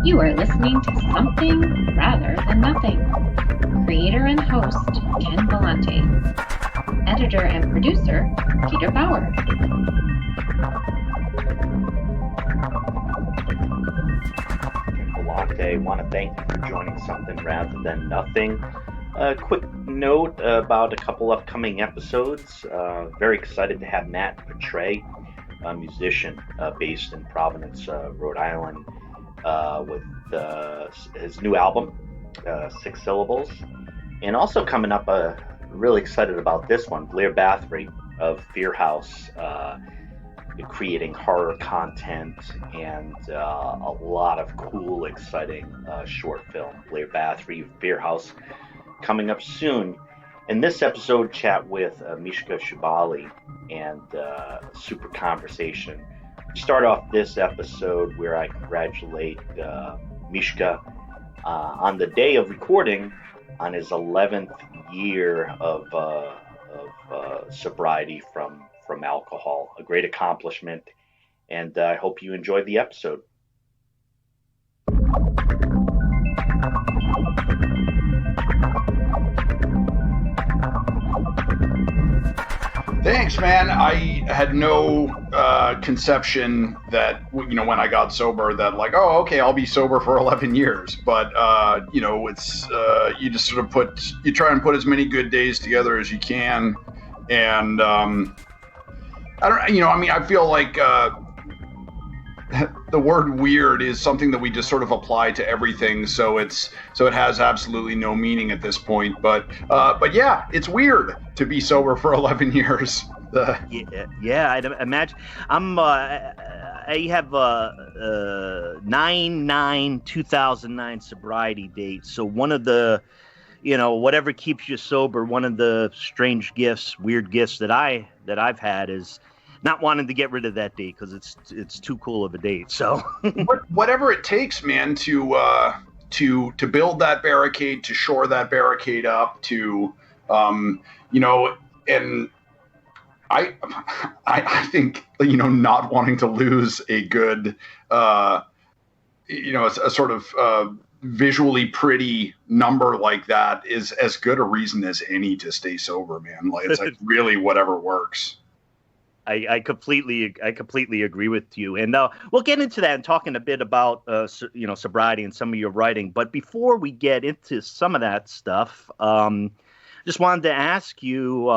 You are listening to Something Rather Than Nothing. Creator and host, Ken Vellante. Editor and producer, Peter Bauer. Vellante, want to thank you for joining Something Rather Than Nothing. A quick note about a couple upcoming episodes. Very excited to have Matt portray a musician based in Providence, Rhode Island, with his new album, 6 Syllables. And also coming up, really excited about this one, Blair Bathory of Fear House, creating horror content and a lot of cool, exciting short film. Blair Bathory of Fear House coming up soon. In this episode, chat with Mishka Shubaly and super conversation. Start off this episode where I congratulate Mishka on the day of recording on his 11th year of sobriety from alcohol. A great accomplishment, and I hope you enjoy the episode. Thanks, man. I had no conception that, when I got sober that okay, I'll be sober for 11 years. But, it's, you just sort of you try and put as many good days together as you can. And, I feel like the word weird is something that we just sort of apply to everything. So it has absolutely no meaning at this point. But yeah, it's weird to be sober for 11 years. Yeah, I'd imagine. I have 9/9/2009 sobriety date. So one of the, whatever keeps you sober, one of the strange gifts, weird gifts that I've had is not wanting to get rid of that date because it's too cool of a date. So whatever it takes, man, to build that barricade, to shore that barricade up, to and I think not wanting to lose a good a sort of visually pretty number like that is as good a reason as any to stay sober, man. It's like really whatever works. I completely agree with you, and we'll get into that and talking a bit about sobriety and some of your writing. But before we get into some of that stuff, just wanted to ask you,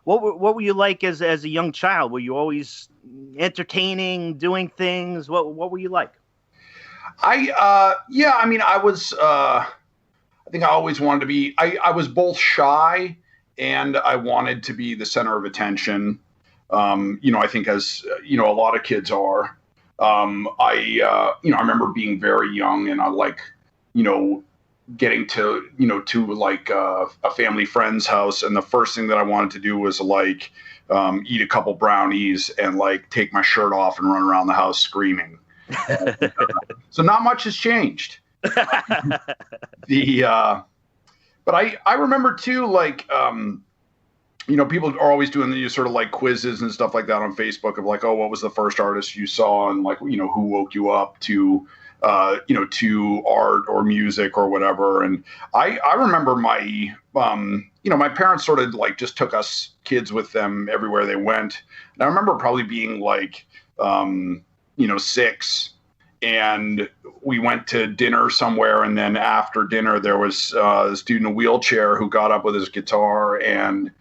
what were you like as a young child? Were you always entertaining, doing things? What were you like? I was. I think I always wanted to be. I was both shy and I wanted to be the center of attention. I think as, a lot of kids are, I remember being very young and I getting to a family friend's house. And the first thing that I wanted to do was eat a couple brownies and take my shirt off and run around the house screaming. So not much has changed. But I remember too, people are always doing these sort of quizzes and stuff like that on Facebook of what was the first artist you saw and who woke you up to art or music or whatever. And I remember my my parents sort of just took us kids with them everywhere they went. And I remember probably being 6, and we went to dinner somewhere, and then after dinner there was this dude in a wheelchair who got up with his guitar and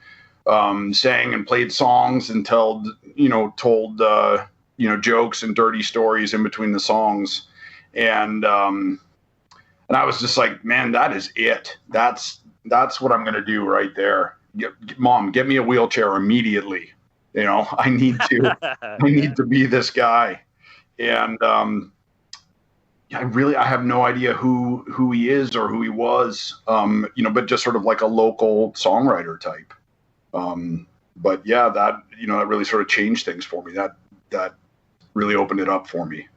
sang and played songs and told jokes and dirty stories in between the songs. And I was just like, man, that is it. That's what I'm going to do right there. Mom, get me a wheelchair immediately. I need to be this guy. And I have no idea who he is or who he was, but just sort of a local songwriter type. But yeah, that really sort of changed things for me. That really opened it up for me.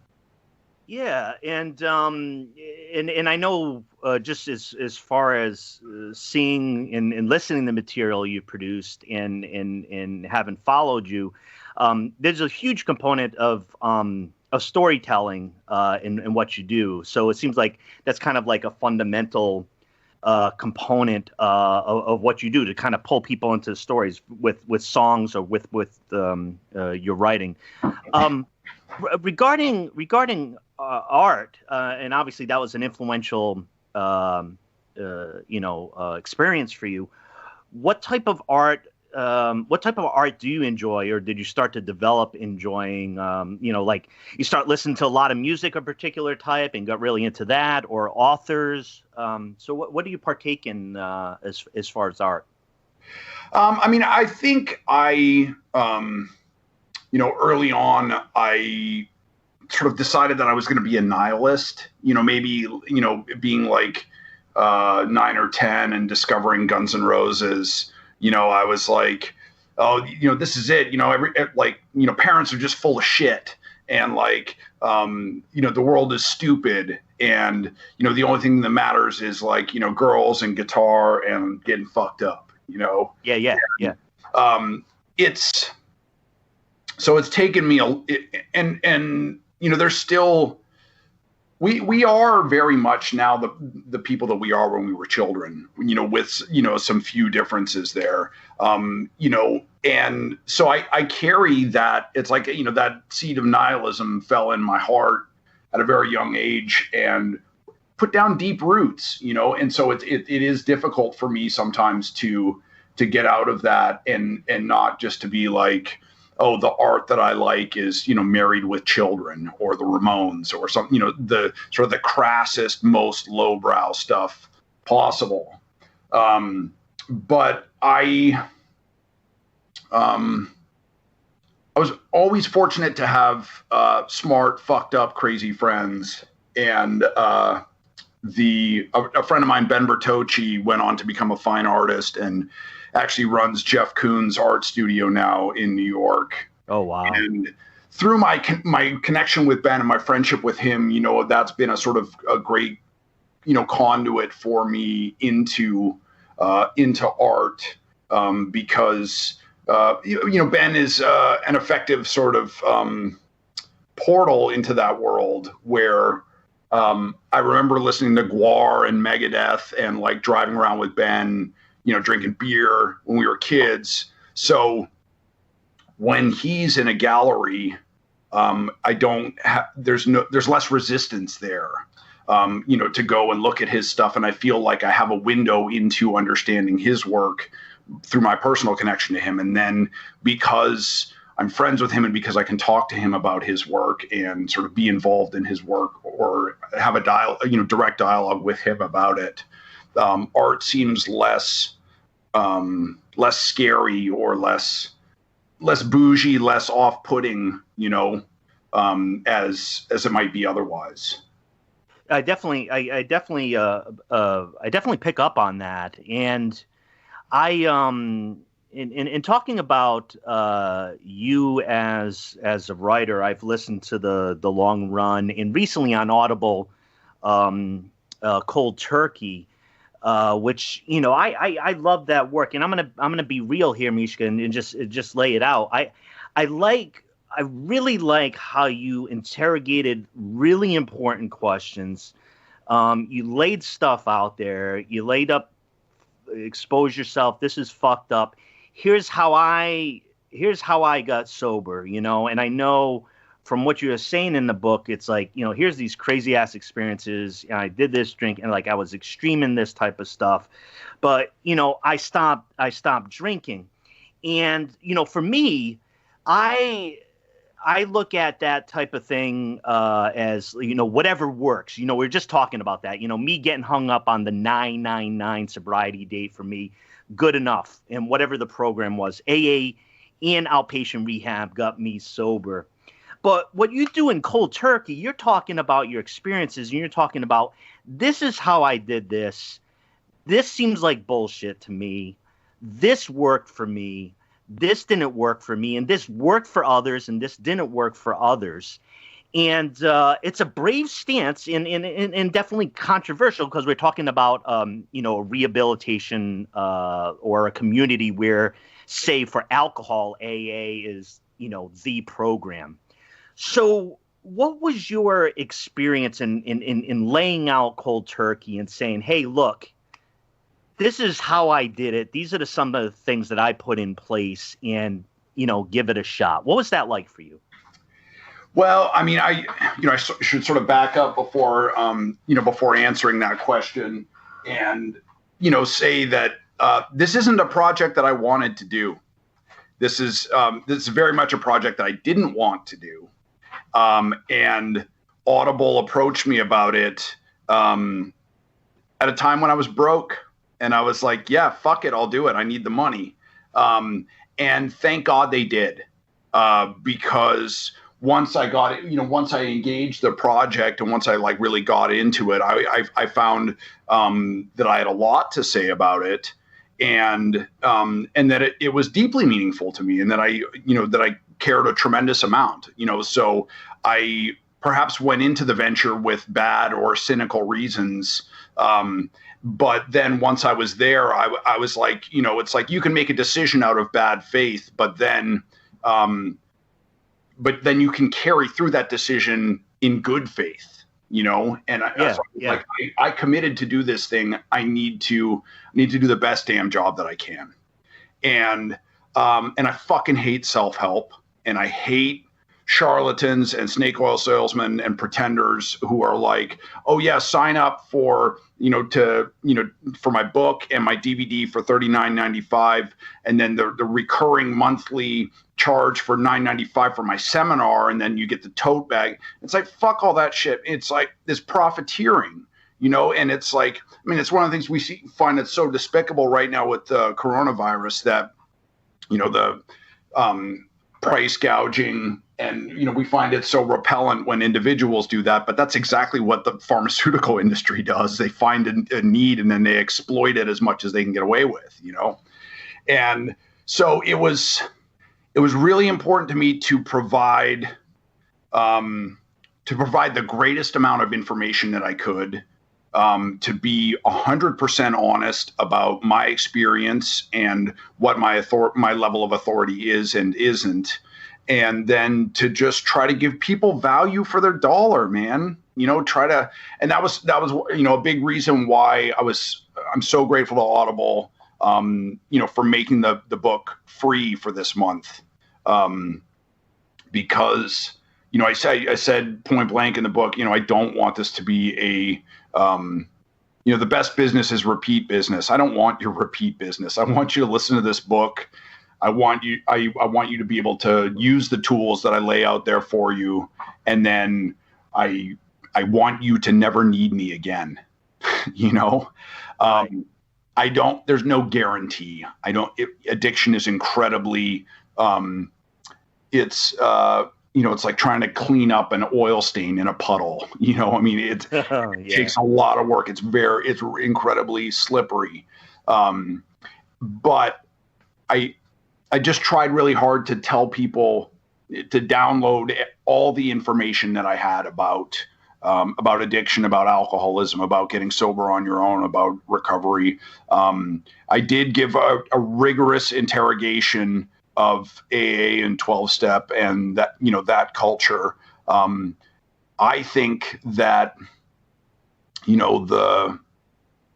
Yeah, and I know just as far as seeing and listening to the material you produced and having followed you, there's a huge component of storytelling in what you do. So it seems like that's kind of like a fundamental component of what you do to kind of pull people into stories with songs or with your writing. Regarding art, and obviously that was an influential experience for you. What type of art do you enjoy, or did you start to develop enjoying? Like you start listening to a lot of music of a particular type and got really into that, or authors. So what do you partake in as far as art? I think early on, I sort of decided that I was going to be a nihilist. Maybe being like 9 or 10 and discovering Guns N' Roses. I was like, oh, this is it. Parents are just full of shit, and the world is stupid, and the only thing that matters is girls and guitar and getting fucked up. Yeah. It's taken me there's still. We are very much now the people that we are when we were children, with some few differences there, and so I carry that. It's like that seed of nihilism fell in my heart at a very young age and put down deep roots, and so it is difficult for me sometimes to get out of that and not just to be like, oh, the art that I like is, Married with Children or the Ramones or something, the sort of the crassest, most lowbrow stuff possible. But I was always fortunate to have smart, fucked up, crazy friends. And a friend of mine, Ben Bertocci, went on to become a fine artist and actually runs Jeff Koons art studio now in New York. Oh, wow. And through my connection with Ben and my friendship with him, that's been a sort of a great, conduit for me into art, because, Ben is an effective sort of portal into that world where I remember listening to Gwar and Megadeth and driving around with Ben, drinking beer when we were kids. So when he's in a gallery, there's less resistance there, to go and look at his stuff. And I feel like I have a window into understanding his work through my personal connection to him. And then because I'm friends with him and because I can talk to him about his work and sort of be involved in his work or have a direct dialogue with him about it, art seems less scary or less bougie, less off-putting, as it might be otherwise. I definitely pick up on that, and in talking about you as a writer, I've listened to the Long Run and recently on Audible, Cold Turkey. Which I love that work, and I'm gonna be real here, Mishka, and just lay it out. I really like how you interrogated really important questions. You laid stuff out there. You expose yourself. This is fucked up. Here's how I got sober. And I know from what you were saying in the book, it's like, here's these crazy ass experiences. And I did this drink and I was extreme in this type of stuff. But, I stopped drinking. And, for me, I look at that type of thing as, whatever works. We're just talking about that. Me getting hung up on the 999 sobriety date for me, good enough. And whatever the program was, AA and outpatient rehab got me sober. But what you do in Cold Turkey, you're talking about your experiences, and you're talking about, this is how I did this. This seems like bullshit to me. This worked for me. This didn't work for me. And this worked for others, and this didn't work for others. And it's a brave stance and definitely controversial, because we're talking about, a rehabilitation or a community where, say, for alcohol, AA is, the program. So what was your experience in laying out cold turkey and saying, hey, look, this is how I did it. These are some of the things that I put in place and, give it a shot. What was that like for you? Well, I mean, I should sort of back up before answering that question and, say that this isn't a project that I wanted to do. This is very much a project that I didn't want to do. And Audible approached me about it at a time when I was broke. And I was like, yeah, fuck it, I'll do it. I need the money. And thank God they did. Because once I got it, once I engaged the project and once I really got into it, I found that I had a lot to say about it. And that it was deeply meaningful to me, and that I cared a tremendous amount, so I perhaps went into the venture with bad or cynical reasons. But then once I was there, I was like, it's like you can make a decision out of bad faith, but then you can carry through that decision in good faith. And I committed to do this thing. I need to do the best damn job that I can. And I fucking hate self-help, and I hate charlatans and snake oil salesmen and pretenders who are like, oh yeah, sign up for, for my book and my DVD for $39.95. And then the recurring monthly charge for $9.95 for my seminar. And then you get the tote bag. It's like, fuck all that shit. It's like this profiteering, and it's like, I mean, it's one of the things we find that's so despicable right now with the coronavirus that, the price gouging, and we find it so repellent when individuals do that, but that's exactly what the pharmaceutical industry does. They find a need and then they exploit it as much as they can get away with, and so it was really important to me to provide the greatest amount of information that I could, to be 100% honest about my experience and what my level of authority is and isn't. And then to just try to give people value for their dollar, man, and that was, a big reason why I'm so grateful to Audible, for making the book free for this month. Because, I said point blank in the book, I don't want this to be the best business is repeat business. I don't want your repeat business. I want you to listen to this book. I want you to be able to use the tools that I lay out there for you. And then I want you to never need me again. There's no guarantee. Addiction is incredibly, it's like trying to clean up an oil stain in a puddle. It takes a lot of work. It's incredibly slippery. But I just tried really hard to tell people to download all the information that I had about addiction, about alcoholism, about getting sober on your own, about recovery. I did give a rigorous interrogation of AA and 12-step and that, that culture. I think that, the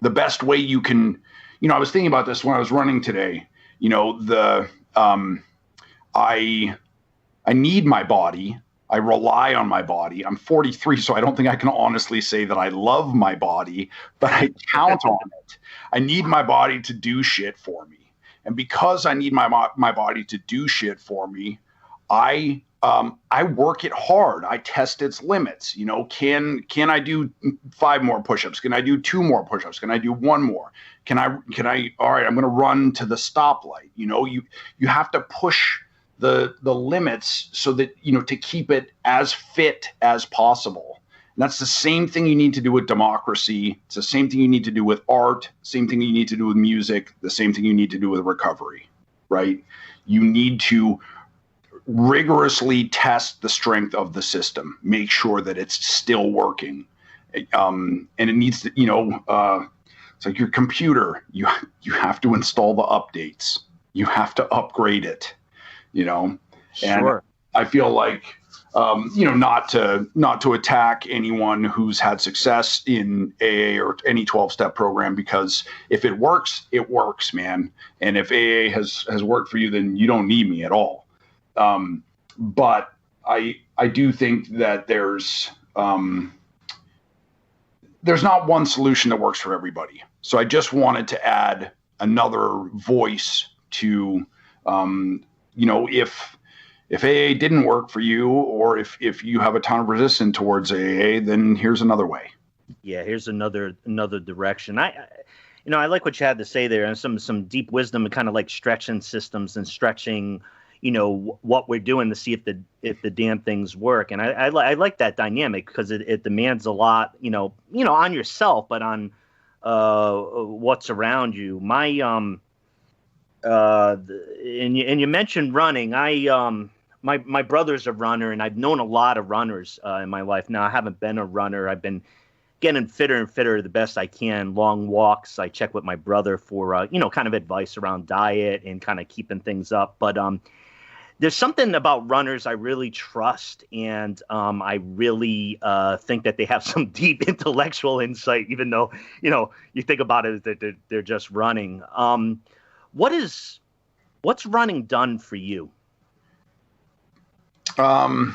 best way you can, I was thinking about this when I was running today, I need my body. I rely on my body. I'm 43, so I don't think I can honestly say that I love my body, but I count on it. I need my body to do shit for me. And because I need my body to do shit for me, I work it hard. I test its limits. Can I do 5 more push-ups? Can I do 2 more push-ups? Can I do 1 more? Can I, all right, I'm going to run to the stoplight. You have to push the limits so that, to keep it as fit as possible. And that's the same thing you need to do with democracy. It's the same thing you need to do with art, same thing you need to do with music, the same thing you need to do with recovery, right? You need to rigorously test the strength of the system, make sure that it's still working. And it needs to, it's like your computer, you have to install the updates. You have to upgrade it, Sure. And I feel like not to attack anyone who's had success in AA or any 12-step program, because if it works, man. And if AA has worked for you, then you don't need me at all. But I do think that there's not one solution that works for everybody. So I just wanted to add another voice to, if AA didn't work for you, or if you have a ton of resistance towards AA, then here's another way. Yeah, here's another direction. I like what you had to say there, and some deep wisdom, and kind of like stretching systems and stretching, what we're doing to see if the damn things work. And I like that dynamic, because it demands a lot, on yourself, but on what's around you. And you mentioned running. My brother's a runner, and I've known a lot of runners in my life. Now, I haven't been a runner. I've been getting fitter and fitter the best I can. Long walks. I check with my brother for, kind of advice around diet and kind of keeping things up. But there's something about runners I really trust, and I really think that they have some deep intellectual insight, even though, you think about it, that they're just running. What's running done for you? I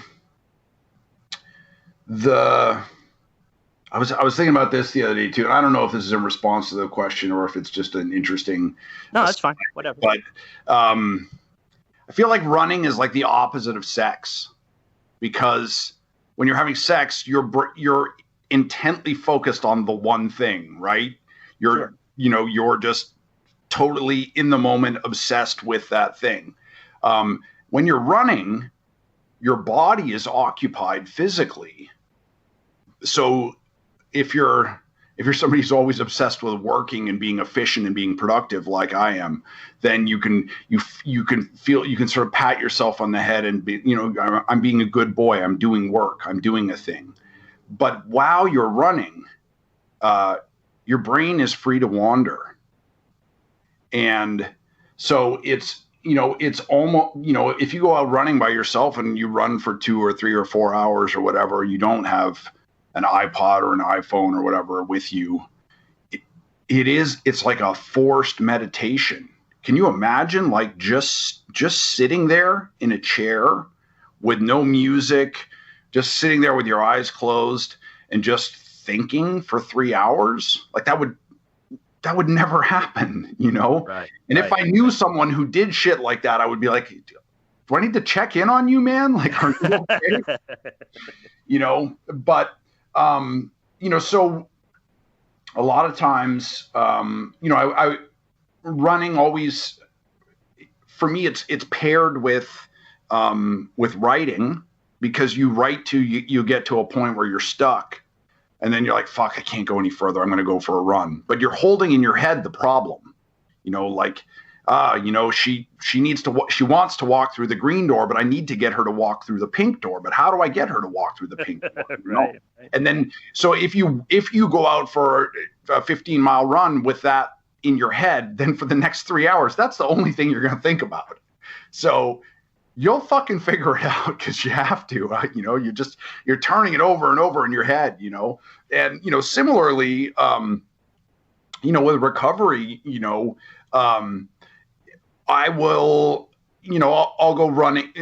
was thinking about this the other day too, and I don't know if this is in response to the question or if it's just an interesting. No, that's fine. Whatever. But I feel like running is like the opposite of sex, because when you're having sex, you're intently focused on the one thing, right? You're just totally in the moment, obsessed with that thing. When you're running, your body is occupied physically. So if you're somebody who's always obsessed with working and being efficient and being productive, like I am, then you can sort of pat yourself on the head and be, I'm being a good boy. I'm doing work. I'm doing a thing. But while you're running, your brain is free to wander. And so it's almost, if you go out running by yourself and you run for 2 or 3 or 4 hours or whatever, you don't have an iPod or an iPhone or whatever with you. It's like a forced meditation. Can you imagine like just sitting there in a chair with no music, just sitting there with your eyes closed and just thinking for 3 hours? Like that would never happen, Right, and if I knew someone who did shit like that, I would be like, do I need to check in on you, man? Like, are you okay? But, so a lot of times, I running always, for me, it's paired with writing, because you write you get to a point where you're stuck. And then you're like, fuck, I can't go any further. I'm going to go for a run. But you're holding in your head the problem, she wants to walk through the green door, but I need to get her to walk through the pink door. But how do I get her to walk through the pink door? Right. And then, so if you go out for a 15-mile run with that in your head, then for the next 3 hours, that's the only thing you're going to think about. So you'll fucking figure it out, because you have to, you're turning it over and over in your head, and, similarly, with recovery, I will, I'll go running,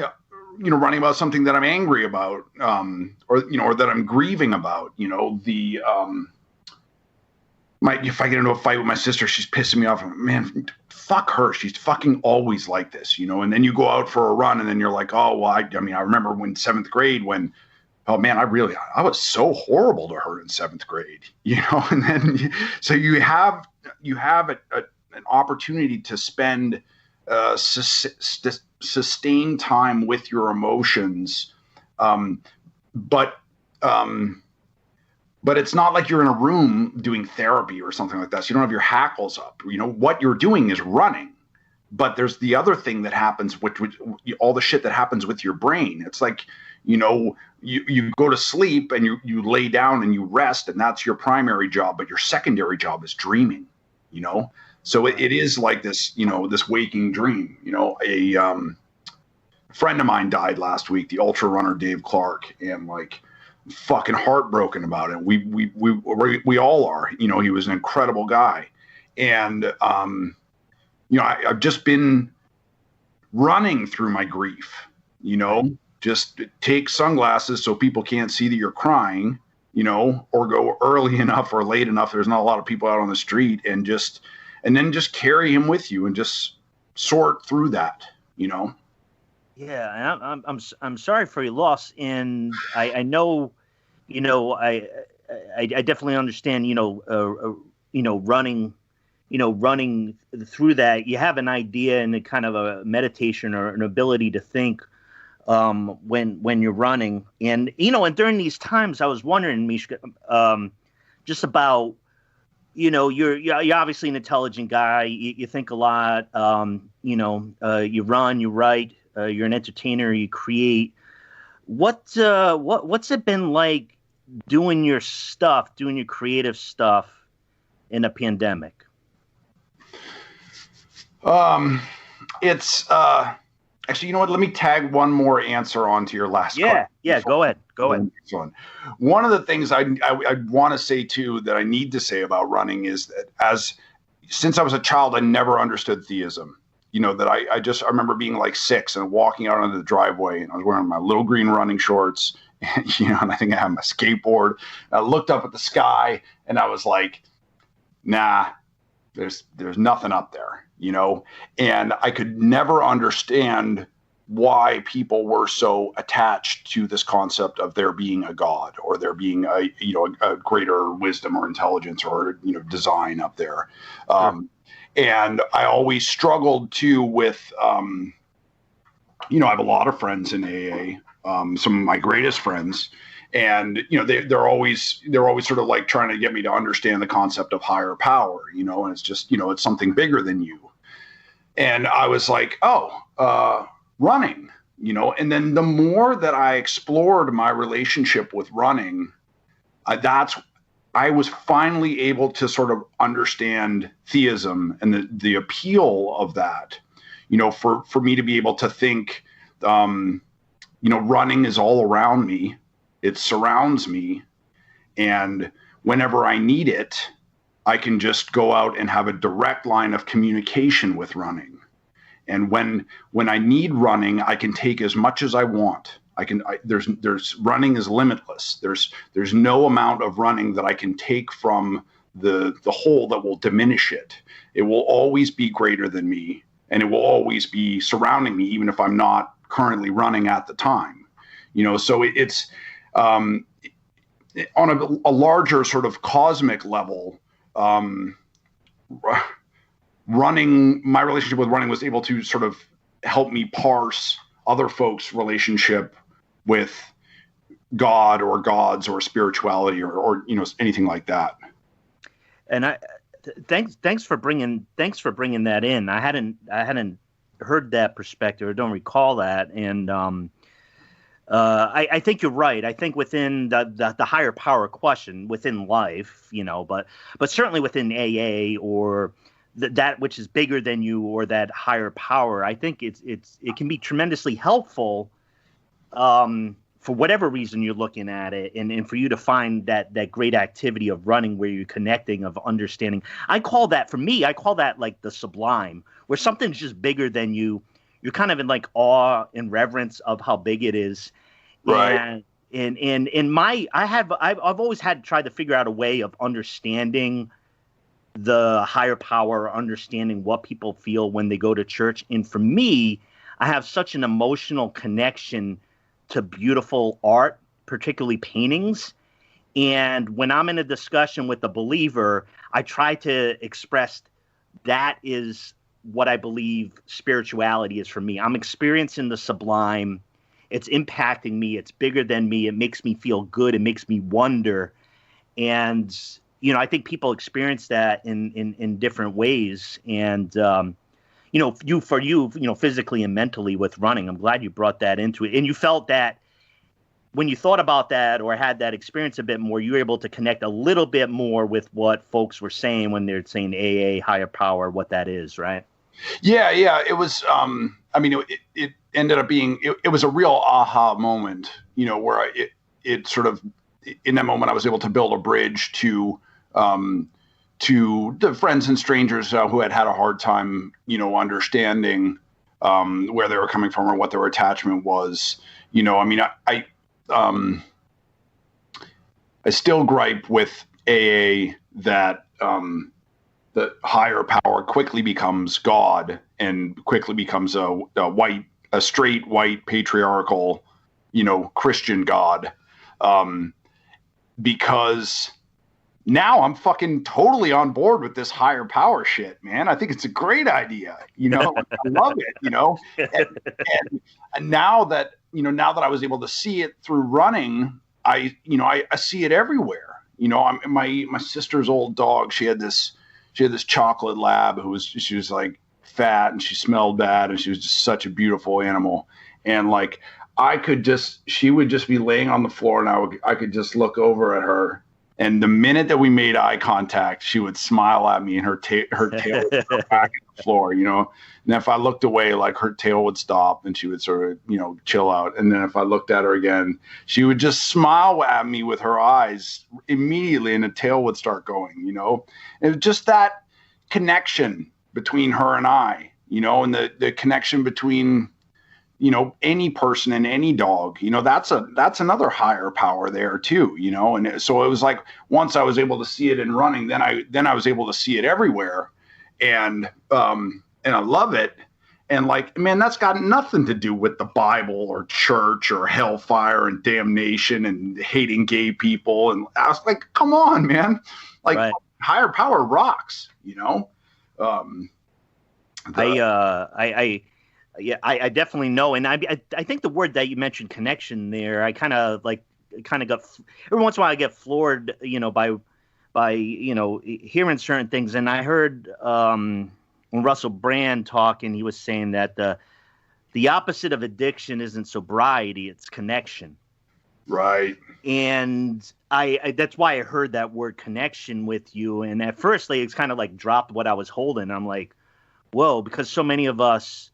running about something that I'm angry about, or that I'm grieving about, if I get into a fight with my sister, she's pissing me off, man, fuck her. She's fucking always like this, and then you go out for a run and then you're like, oh, well, I remember when 7th grade when, oh man, I was so horrible to her in 7th grade, and then, so you have an opportunity to spend sustained time with your emotions. But it's not like you're in a room doing therapy or something like that. So you don't have your hackles up. What you're doing is running. But there's the other thing that happens, which all the shit that happens with your brain. It's like, you go to sleep and you lay down and you rest, and that's your primary job. But your secondary job is dreaming, So it is like this, this waking dream, friend of mine died last week, the ultra runner Dave Clark, and like fucking heartbroken about it. We all are. You know, he was an incredible guy, and you know, I've just been running through my grief. You know, just take sunglasses so people can't see that you're crying. You know, or go early enough or late enough. There's not a lot of people out on the street, and then just carry him with you and just sort through that. You know. Yeah, and I'm sorry for your loss, and I know, you know, I definitely understand, running through that. You have an idea and a kind of a meditation or an ability to think when you're running, and and during these times, I was wondering, Mishka, just about, you're obviously an intelligent guy. You think a lot. You run, you write. You're an entertainer. You create. What's it been like doing your creative stuff in a pandemic? It's actually, you know what? Let me tag one more answer onto your last question. Yeah. Go ahead. One of the things I want to say too that I need to say about running is that since I was a child, I never understood theism. You know, that I remember being like 6 and walking out onto the driveway, and I was wearing my little green running shorts, and, and I think I had my skateboard. And I looked up at the sky and I was like, nah, there's nothing up there, and I could never understand why people were so attached to this concept of there being a God or there being a greater wisdom or intelligence or, design up there. Sure. And I always struggled too with, I have a lot of friends in AA, some of my greatest friends, and they're always sort of like trying to get me to understand the concept of higher power, and it's just it's something bigger than you. And I was like, running, and then the more that I explored my relationship with running, I was finally able to sort of understand theism and the appeal of that, for me to be able to think, running is all around me. It surrounds me. And whenever I need it, I can just go out and have a direct line of communication with running. And when I need running, I can take as much as I want. There's running is limitless. There's no amount of running that I can take from the whole that will diminish it. It will always be greater than me, and it will always be surrounding me, even if I'm not currently running at the time. So it's on a larger sort of cosmic level. Running, my relationship with running was able to sort of help me parse other folks' relationship with God or gods or spirituality or anything like that. And thanks for bringing that in. I hadn't heard that perspective or don't recall that. And I think you're right. I think within the higher power question within life, but certainly within AA or that which is bigger than you or that higher power, I think it can be tremendously helpful for whatever reason you're looking at it, and for you to find that great activity of running where you're connecting, of understanding. I call that like the sublime, where something's just bigger than you. You're kind of in like awe and reverence of how big it is. Right. I've always had to try to figure out a way of understanding the higher power, understanding what people feel when they go to church. And for me, I have such an emotional connection to beautiful art, particularly paintings. And when I'm in a discussion with a believer, I try to express that is what I believe spirituality is for me. I'm experiencing the sublime. It's impacting me. It's bigger than me. It makes me feel good. It makes me wonder. And I think people experience that in different ways. And, physically and mentally with running, I'm glad you brought that into it. And you felt that when you thought about that or had that experience a bit more, you were able to connect a little bit more with what folks were saying when they're saying AA, higher power, what that is, right? Yeah. It was, ended up being, it was a real aha moment, where it sort of, in that moment, I was able to build a bridge to the friends and strangers who had a hard time, understanding where they were coming from or what their attachment was. I still gripe with AA that the higher power quickly becomes God and quickly becomes a straight white patriarchal, Christian God, because now I'm fucking totally on board with this higher power shit, man. I think it's a great idea. I love it, and now that I was able to see it through running, I see it everywhere. My sister's old dog, she had this chocolate lab she was like fat and she smelled bad and she was just such a beautiful animal. And like, she would just be laying on the floor and I could just look over at her. And the minute that we made eye contact, she would smile at me and her tail would go back at the floor, And if I looked away, like her tail would stop and she would sort of, chill out. And then if I looked at her again, she would just smile at me with her eyes immediately and the tail would start going, It was just that connection between her and I, and the connection between, any person and any dog, that's another higher power there too, and so it was like, once I was able to see it in running, then I was able to see it everywhere. And I love it. And like, man, that's got nothing to do with the Bible or church or hellfire and damnation and hating gay people. And I was like, come on, man, like right. Higher power rocks, I definitely know, and I think the word that you mentioned, connection, there, I kind of got every once in a while I get floored, by hearing certain things, and I heard when Russell Brand talking, he was saying that the opposite of addiction isn't sobriety, it's connection. Right. And I that's why I heard that word connection with you, and at first it's kind of like dropped what I was holding. I'm like, whoa, because so many of us,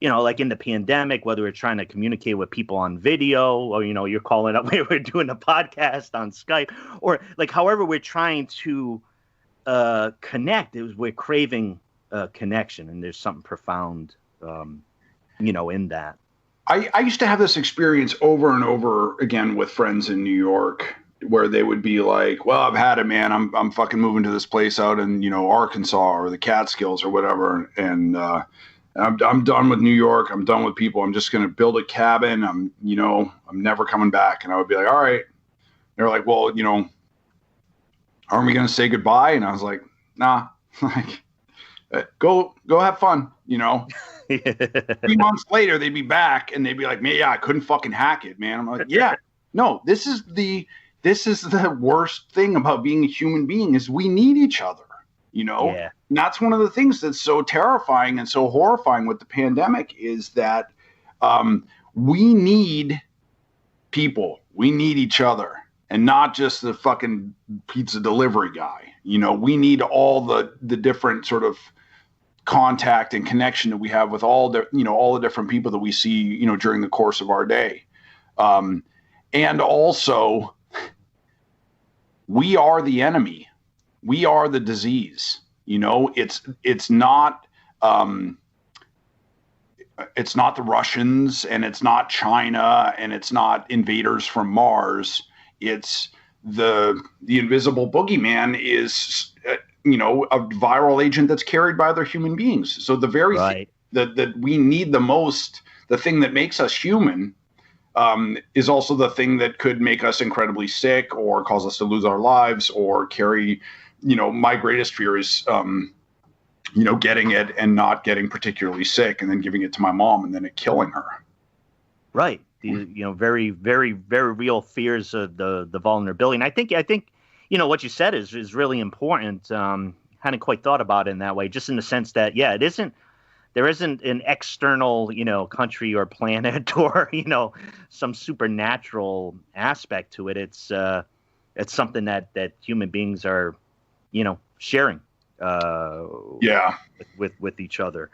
like in the pandemic, whether we're trying to communicate with people on video or, you're calling up, we're doing a podcast on Skype, or like however we're trying to connect, we're craving connection, and there's something profound, in that. I used to have this experience over and over again with friends in New York where they would be like, well, I've had it, man. I'm fucking moving to this place out in, Arkansas or the Catskills or whatever. And, I'm done with New York. I'm done with people. I'm just going to build a cabin. I'm never coming back. And I would be like, all right. They're like, well, aren't we going to say goodbye? And I was like, nah, like, go have fun. 3 months later, they'd be back and they'd be like, man, yeah, I couldn't fucking hack it, man. I'm like, yeah, no, this is the worst thing about being a human being is we need each other. Yeah. And that's one of the things that's so terrifying and so horrifying with the pandemic is that we need people. We need each other, and not just the fucking pizza delivery guy. We need all the different sort of contact and connection that we have with all the different people that we see, during the course of our day. And also, we are the enemy. We are the disease. It's not the Russians, and it's not China, and it's not invaders from Mars. It's the invisible boogeyman is a viral agent that's carried by other human beings. So the very right. thing that we need the most, the thing that makes us human, is also the thing that could make us incredibly sick or cause us to lose our lives or carry. My greatest fear is, getting it and not getting particularly sick and then giving it to my mom and then it killing her. Right. Very, very, very real fears of the vulnerability. And I think, what you said is really important. Hadn't quite thought about it in that way, just in the sense that, yeah, there isn't an external, country or planet or, some supernatural aspect to it. It's something that human beings are, sharing with each other.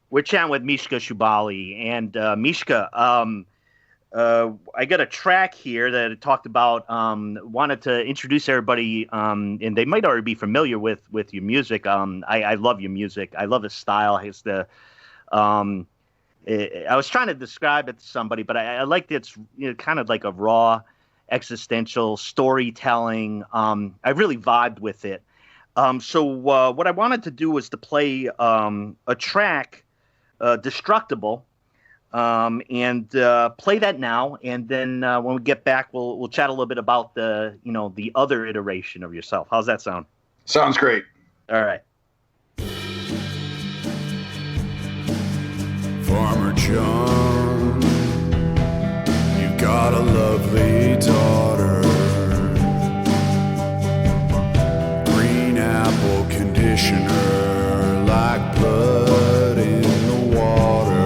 We're chatting with Mishka Shubaly, and Mishka, I got a track here that I talked about. Wanted to introduce everybody, and they might already be familiar with your music. I love your music. I love the style. It's the I was trying to describe it to somebody, but I like it's kind of like a raw, existential storytelling. I really vibed with it. So what I wanted to do was to play a track, Destructible, and play that now. And then when we get back, we'll chat a little bit about the other iteration of yourself. How's that sound? Sounds great. All right. Farmer John, you've got a lovely daughter. Green apple conditioner, like blood in the water.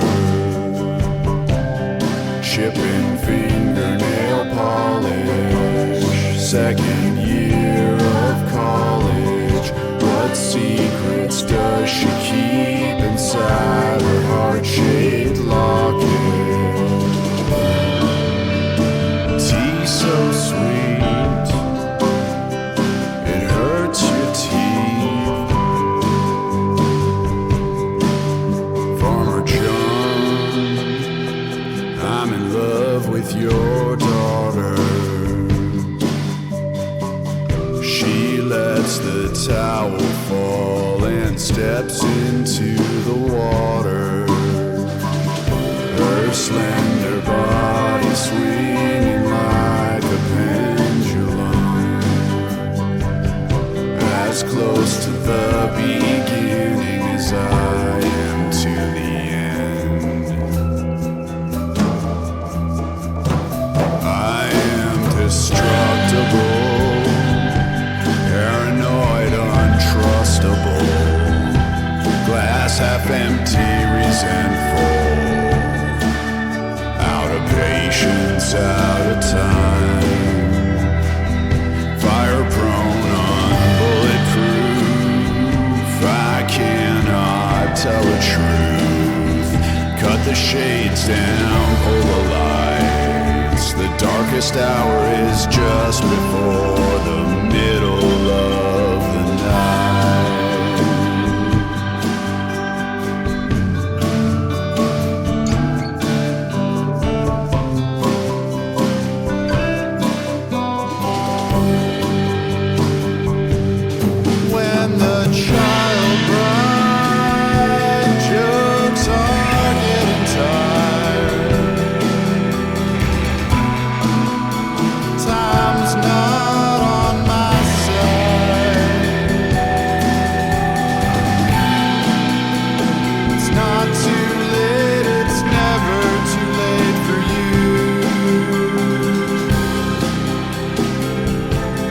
Shipping fingernail polish, second year of college. What secrets does she keep inside her heart-shaped locket? Tea so sweet, it hurts your teeth. Farmer John, I'm in love with your daughter. She lets the towel fall and steps into the water. Her slender body swinging like a pendulum, as close to the beginning as I am to the end. I am destructible, paranoid, untrustable, glass half empty, resentful, out of patience, out of time, fire prone, unbulletproof. I cannot tell the truth. Cut the shades down, pull the lights. The darkest hour is just before the middle of the night. When the child bride jokes are getting tired, time's not on my side. It's not too late, it's never too late for you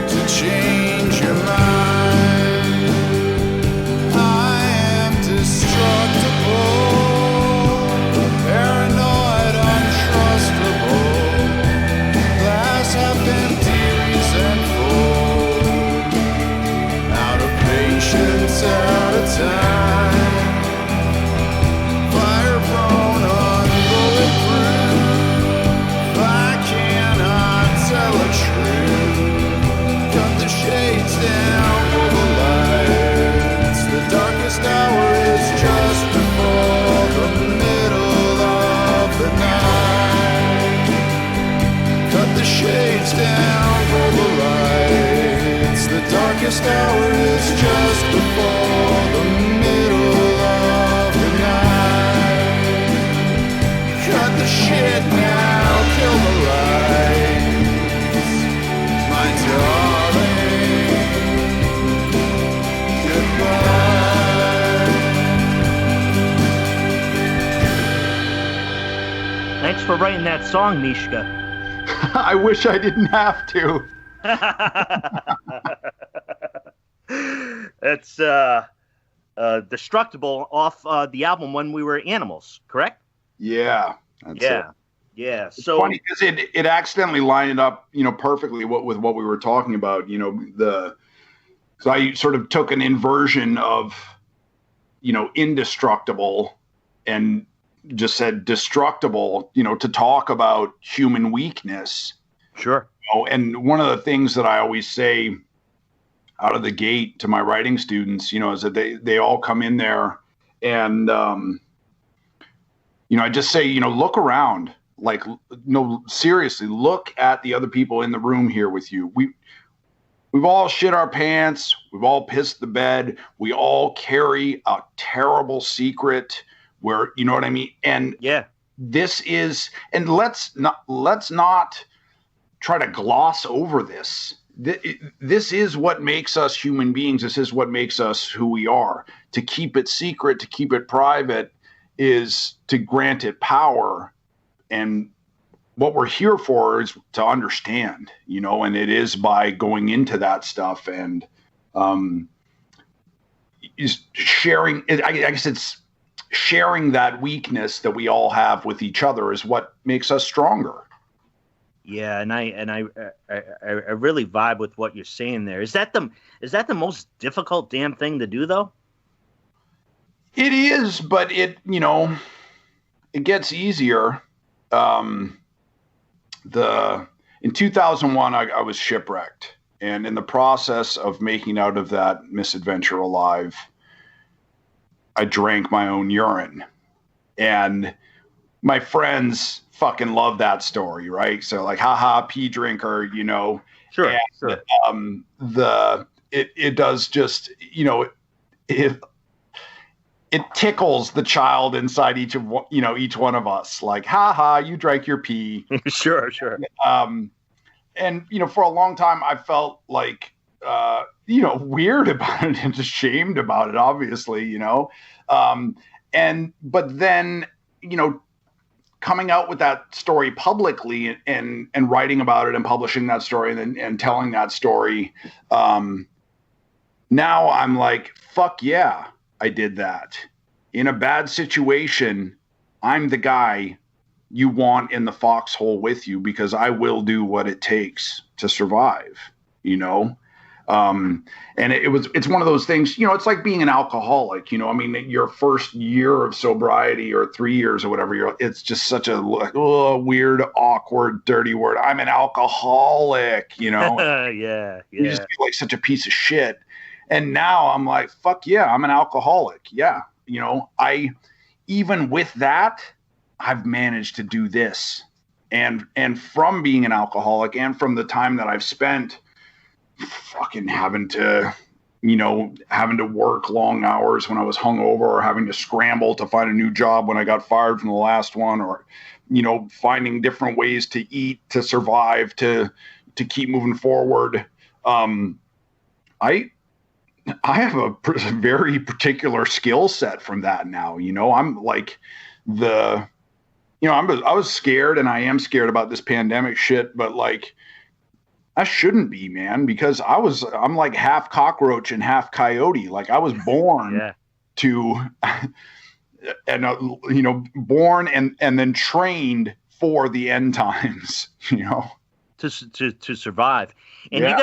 to change your mind. I am destructible, paranoid, untrustable, glass half empty, resentful, out of patience, out of time, fire prone, unbulletproof. I cannot tell the truth. Cut the shades down, pull the lights. The darkest hour is just before the middle of the night. Cut the shades down, pull the lights. The darkest hour is just before the middle of the night. Cut the shit now, kill the lights, my darling. Goodbye. Thanks for writing that song, Mishka. I wish I didn't have to. It's Destructible off the album When We Were Animals, correct? Yeah. That's it. Yeah. It's So funny because it accidentally lined up, perfectly with what we were talking about. So I sort of took an inversion of, indestructible, and just said Destructible, to talk about human weakness. Sure. And one of the things that I always say out of the gate to my writing students, is that they all come in there and, I just say, look around, like, no, seriously, look at the other people in the room here with you. We've all shit our pants. We've all pissed the bed. We all carry a terrible secret where, you know what I mean? And yeah, this is, and let's not try to gloss over this. This is what makes us human beings. This is what makes us who we are. To keep it secret, to keep it private, is to grant it power. And what we're here for is to understand, and it is by going into that stuff and is sharing. I guess it's sharing that weakness that we all have with each other is what makes us stronger. Yeah, and I really vibe with what you're saying there. Is that the most difficult damn thing to do, though? It is, but it gets easier. In 2001, I was shipwrecked, and in the process of making out of that misadventure alive, I drank my own urine, and my friends fucking love that story, right? So like, haha, pee drinker, Sure, and, sure. It does just, it tickles the child inside each one of us. Like, haha, you drank your pee. Sure. And for a long time, I felt like, weird about it and ashamed about it, obviously, but then, coming out with that story publicly and writing about it and publishing that story and telling that story. Now I'm like, fuck yeah, I did that. In a bad situation, I'm the guy you want in the foxhole with you because I will do what it takes to survive, and it's one of those things, it's like being an alcoholic, your first year of sobriety or 3 years or whatever, it's just such a weird, awkward, dirty word. I'm an alcoholic, Yeah. You just feel like such a piece of shit. And now I'm like, fuck yeah, I'm an alcoholic. Yeah. Even with that, I've managed to do this. And from being an alcoholic and from the time that I've spent fucking having to work long hours when I was hungover, or having to scramble to find a new job when I got fired from the last one, or, finding different ways to eat, to survive, to keep moving forward. I have a very particular skill set from that now. I'm like I was scared, and I am scared about this pandemic shit, but like, I shouldn't be, man, because I'm like half cockroach and half coyote. Like, I was born to, and born and then trained for the end times, to survive. And you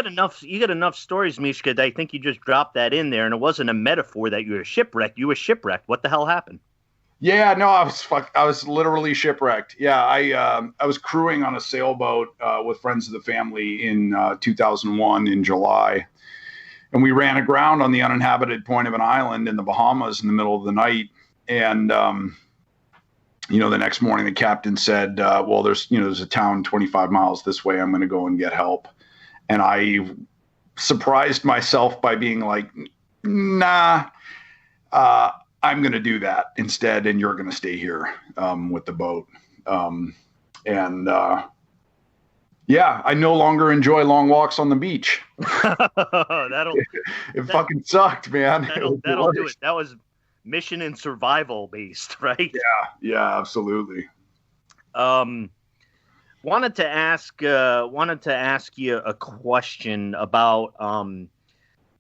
got enough stories, Mishka, that I think you just dropped that in there, and it wasn't a metaphor that you were shipwrecked. You were shipwrecked. What the hell happened? Yeah, no, I was literally shipwrecked. Yeah, I was crewing on a sailboat with friends of the family in 2001 in July, and we ran aground on the uninhabited point of an island in the Bahamas in the middle of the night. And the next morning the captain said, "Well, there's a town 25 miles this way. I'm going to go and get help." And I surprised myself by being like, "Nah." I'm going to do that instead, and you're going to stay here with the boat. I no longer enjoy long walks on the beach. It fucking sucked, man. That'll do it. That was mission and survival based, right? Yeah, absolutely. Wanted to ask you a question about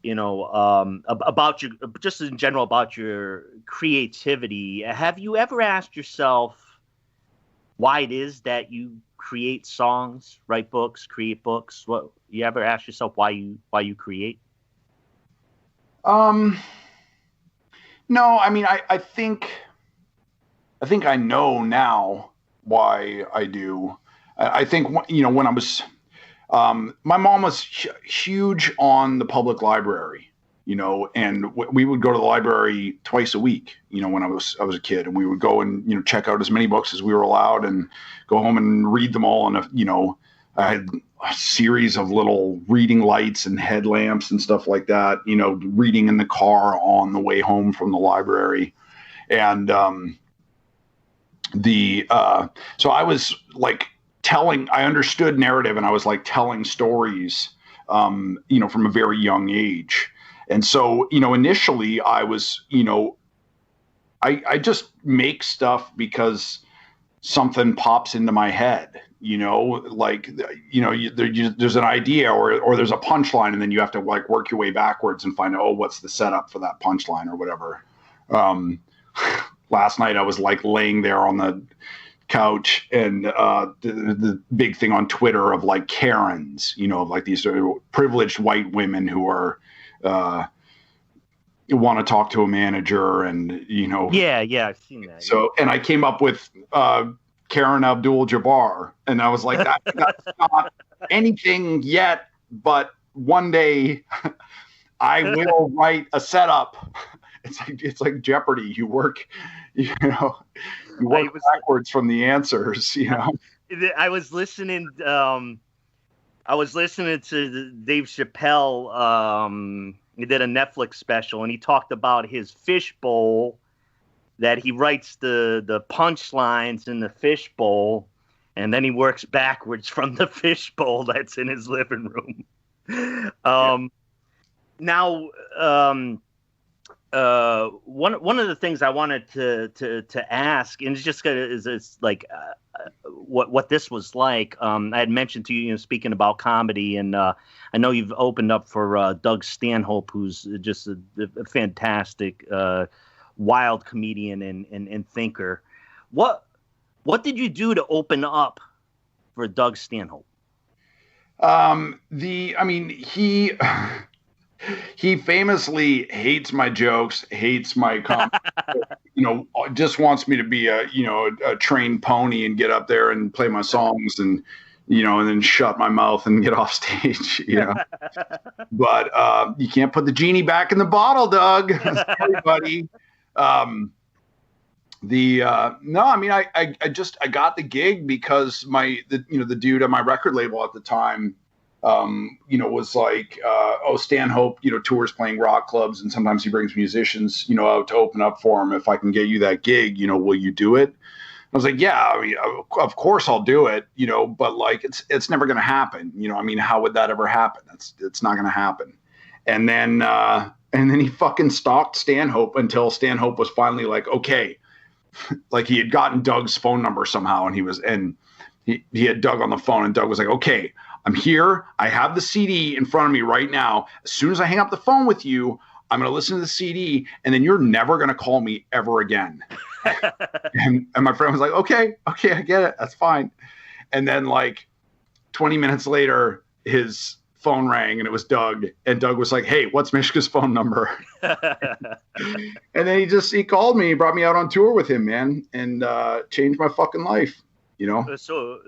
about your, just in general, about your creativity. Have you ever asked yourself why it is that you create songs, write books, create books? What, you ever ask yourself why you create? No, I mean, I think I think I know now why I do. I think, when I was, my mom was huge on the public library, and we would go to the library twice a week, when I was a kid, and we would go and, check out as many books as we were allowed and go home and read them all. And, I had a series of little reading lights and headlamps and stuff like that, reading in the car on the way home from the library. And, so I was like I understood narrative, and I was like telling stories, from a very young age. And so, initially I was, I just make stuff because something pops into my head, there's an idea or there's a punchline, and then you have to like work your way backwards and find out, what's the setup for that punchline or whatever. Last night I was like laying there on the couch, and the big thing on Twitter of like Karens, like these privileged white women who are want to talk to a manager, and Yeah, I've seen that. So, and I came up with Karen Abdul-Jabbar, and I was like, that's not anything yet, but one day I will write a setup. It's like Jeopardy. You work backwards from the answers. I was listening. I was listening to Dave Chappelle. He did a Netflix special, and he talked about his fishbowl. That he writes the punchlines in the fishbowl, and then he works backwards from the fishbowl that's in his living room. Now. One of the things I wanted to ask, and it's just is like what this was like. I had mentioned to you, speaking about comedy, and I know you've opened up for Doug Stanhope, who's just a fantastic, wild comedian and thinker. What did you do to open up for Doug Stanhope? He famously hates my jokes, hates my comedy, just wants me to be a trained pony and get up there and play my songs and then shut my mouth and get off stage, But you can't put the genie back in the bottle, Doug. Sorry, buddy. I got the gig because the dude at my record label at the time, was like, Stanhope, tours playing rock clubs, and sometimes he brings musicians, out to open up for him. If I can get you that gig, will you do it? I was like, yeah, of course I'll do it, but like, it's never going to happen. How would that ever happen? It's not going to happen. And then he fucking stalked Stanhope until Stanhope was finally like, okay, like he had gotten Doug's phone number somehow, and he had Doug on the phone, and Doug was like, okay, I'm here. I have the CD in front of me right now. As soon as I hang up the phone with you, I'm going to listen to the CD, and then you're never going to call me ever again. and my friend was like, okay, I get it. That's fine. And then like 20 minutes later, his phone rang, and it was Doug. And Doug was like, hey, what's Mishka's phone number? And then he called me. He brought me out on tour with him, man, and changed my fucking life, So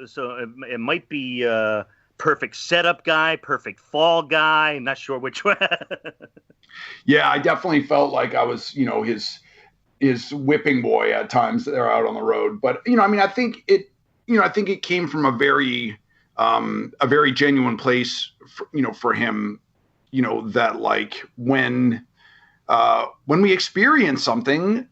it might be perfect setup guy, perfect fall guy. I'm not sure which one. Yeah, I definitely felt like I was, his whipping boy at times there out on the road. But, I think it came from a very genuine place, for him, that like when we experience something,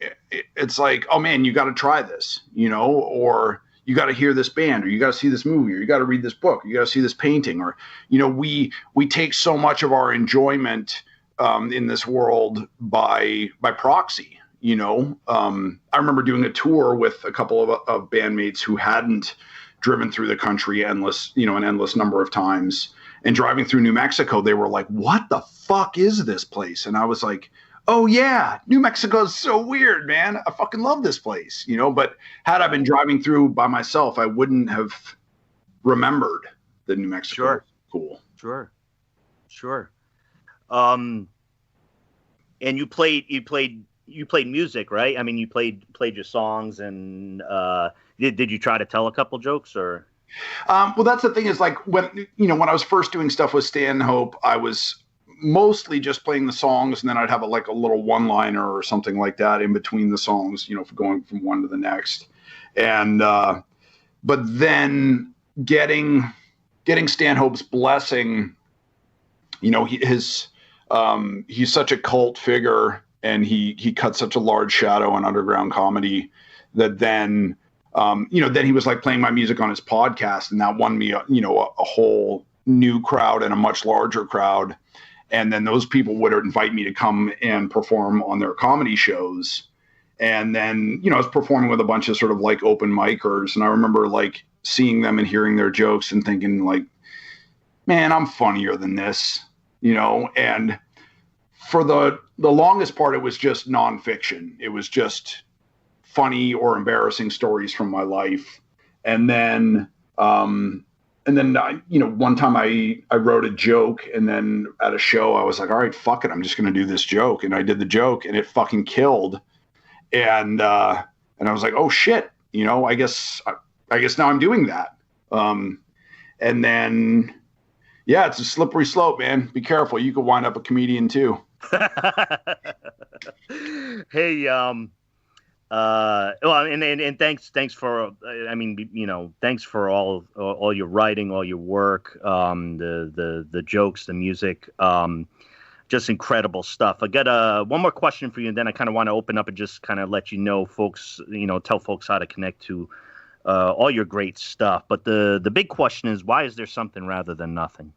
it's like, oh man, you got to try this, or you got to hear this band, or you got to see this movie, or you got to read this book, or you got to see this painting, or, we take so much of our enjoyment in this world by proxy, I remember doing a tour with a couple of bandmates who hadn't driven through the country an endless number of times, and driving through New Mexico, they were like, what the fuck is this place? And I was like, oh yeah, New Mexico is so weird, man. I fucking love this place, but had I been driving through by myself, I wouldn't have remembered that New Mexico was cool. Sure. And you played you played music, right? I mean, you played your songs, and did you try to tell a couple jokes or? Well, that's the thing is like when I was first doing stuff with Stanhope, I was mostly just playing the songs, and then I'd have a little one-liner or something like that in between the songs, for going from one to the next. And but then getting Stanhope's blessing, he's such a cult figure, and he cut such a large shadow on underground comedy that then then he was like playing my music on his podcast, and that won me a whole new crowd and a much larger crowd. And then those people would invite me to come and perform on their comedy shows. And then, I was performing with a bunch of sort of like open micers. And I remember like seeing them and hearing their jokes and thinking like, man, I'm funnier than this, and for the longest part, it was just nonfiction. It was just funny or embarrassing stories from my life. And then, one time I wrote a joke, and then at a show I was like, all right, fuck it, I'm just going to do this joke. And I did the joke, and it fucking killed. And I was like, oh shit, I guess now I'm doing that. And then, yeah, it's a slippery slope, man. Be careful. You could wind up a comedian too. Hey, well, and thanks for, thanks for all your writing, all your work, the jokes, the music, just incredible stuff. I got one more question for you, and then I kind of want to open up and just kind of let folks, tell folks how to connect to all your great stuff. But the big question is, why is there something rather than nothing?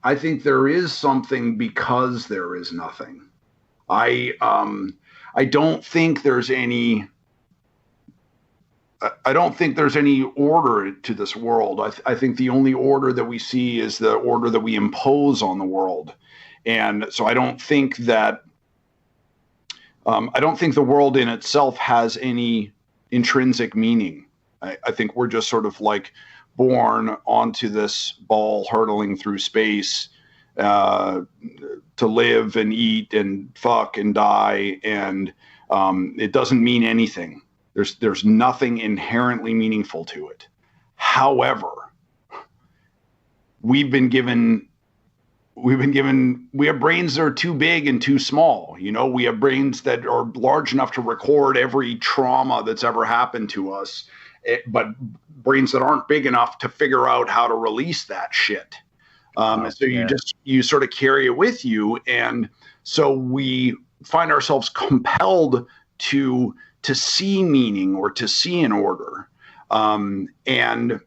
I think there is something because there is nothing. I don't think there's any. I don't think there's any order to this world. I think the only order that we see is the order that we impose on the world, and so I don't think that. I don't think the world in itself has any intrinsic meaning. I think we're just sort of like born onto this ball hurtling through space to live and eat and fuck and die, and it doesn't mean anything. There's nothing inherently meaningful to it. However, we have brains that are too big and too small. We have brains that are large enough to record every trauma that's ever happened to us, but brains that aren't big enough to figure out how to release that shit. You sort of carry it with you. And so we find ourselves compelled to see meaning or to see an order. And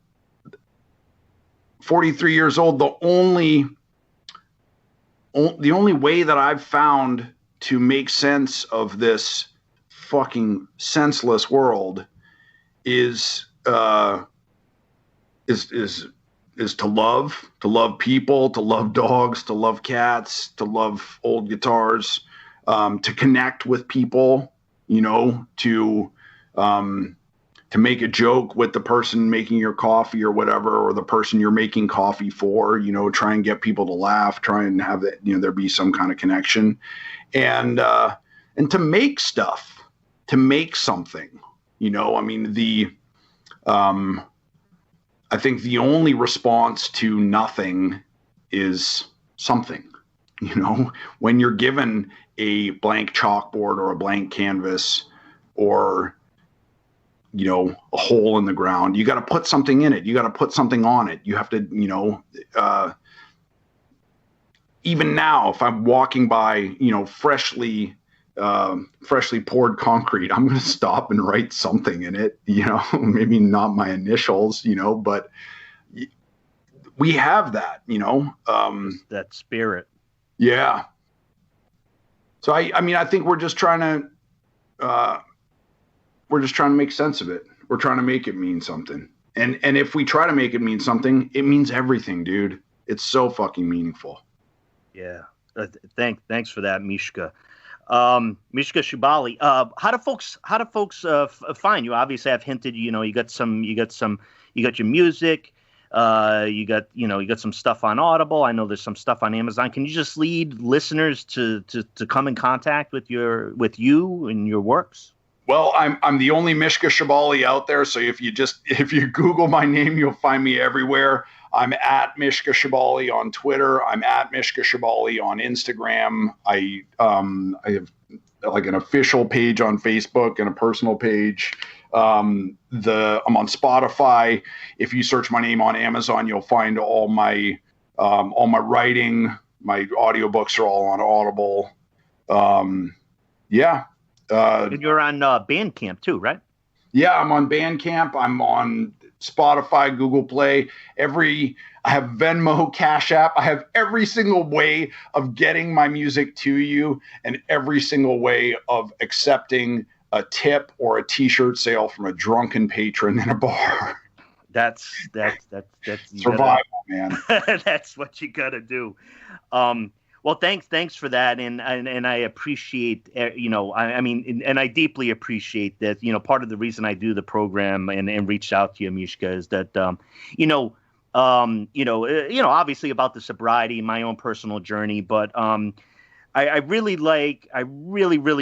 43 years old, the only way that I've found to make sense of this fucking senseless world is to love people, to love dogs, to love cats, to love old guitars, to connect with people, to make a joke with the person making your coffee or whatever, or the person you're making coffee for, try and get people to laugh, try and have that, there be some kind of connection, and to make stuff, to make something, I think the only response to nothing is something. When you're given a blank chalkboard or a blank canvas or, a hole in the ground, you got to put something in it. You got to put something on it. You have to, even now, if I'm walking by, freshly poured concrete, I'm going to stop and write something in it, maybe not my initials, but we have that, that spirit. Yeah. So I think we're just trying to make sense of it. We're trying to make it mean something. And if we try to make it mean something, it means everything, dude. It's so fucking meaningful. Yeah. Thanks for that, Mishka. Mishka Shubaly. How do folks find you? Obviously, I've hinted. You got your music. You got some stuff on Audible. I know there's some stuff on Amazon. Can you just lead listeners to come in contact with you and your works? Well, I'm the only Mishka Shubaly out there. So if you Google my name, you'll find me everywhere. I'm at Mishka Shubaly on Twitter. I'm at Mishka Shubaly on Instagram. I have like an official page on Facebook and a personal page. I'm on Spotify. If you search my name on Amazon, you'll find all my writing. My audiobooks are all on Audible. Yeah. And you're on Bandcamp too, right? Yeah, I'm on Bandcamp. I'm on Spotify, Google Play. I have Venmo, Cash App. I have every single way of getting my music to you, and every single way of accepting a tip or a T-shirt sale from a drunken patron in a bar. That's survival, man. That's what you gotta do. Well, thanks for that, and I appreciate, and I deeply appreciate that. Part of the reason I do the program and reached out to you, Mishka, is that obviously about the sobriety, my own personal journey, but I really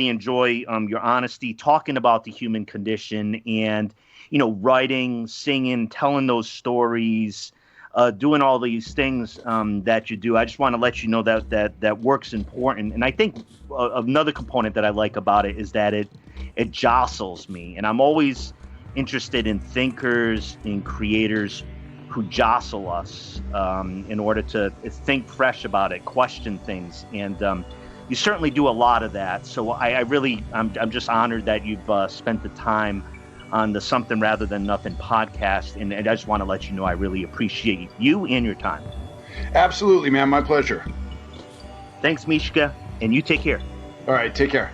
enjoy your honesty, talking about the human condition, and writing, singing, telling those stories. Doing all these things that you do. I just want to let you know that work's important. And I think another component that I like about it is that it jostles me. And I'm always interested in thinkers, in creators who jostle us in order to think fresh about it, question things. And you certainly do a lot of that. So I'm just honored that you've spent the time on the Something Rather Than Nothing podcast. And I just want to let you know I really appreciate you and your time. Absolutely, man. My pleasure. Thanks, Mishka. And you take care. All right. Take care.